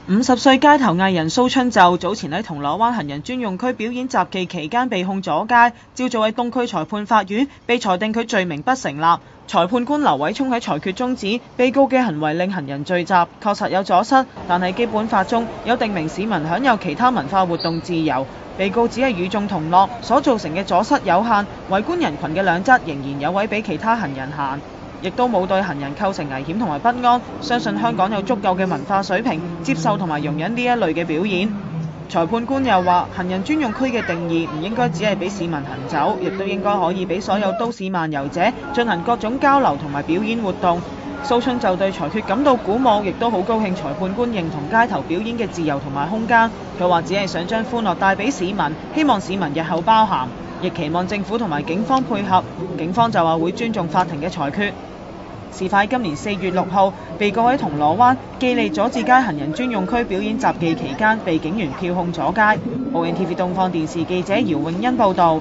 50歲街頭藝人蘇春就早前喺銅鑼灣行人專用區表演雜技期間被控阻街，朝早喺東區裁判法院被裁定佢罪名不成立。裁判官劉偉聰喺裁決中指，被告嘅行為令行人聚集，確實有阻塞，但係基本法中有定明市民享有其他文化活動自由，被告只係與眾同樂，所造成嘅阻塞有限，圍觀人群嘅兩側仍然有位俾其他行人行，亦都冇對行人構成危險同埋不安。相信香港有足夠嘅文化水平，接受同埋容忍呢一類嘅表演。裁判官又話，行人專用區嘅定義唔應該只係俾市民行走，亦都應該可以俾所有都市漫遊者進行各種交流同埋表演活動。蘇春就對裁決感到鼓舞，亦都好高興裁判官認同街頭表演嘅自由同埋空間。佢話只係想將歡樂帶俾市民，希望市民日後包涵，亦期望政府同埋警方配合。警方就話會尊重法庭嘅裁決。事發今年4月6號，被告喺銅鑼灣記利佐治街行人專用區表演雜技期間，被警員票控阻街。ONTV 東方電視記者姚永欣報導。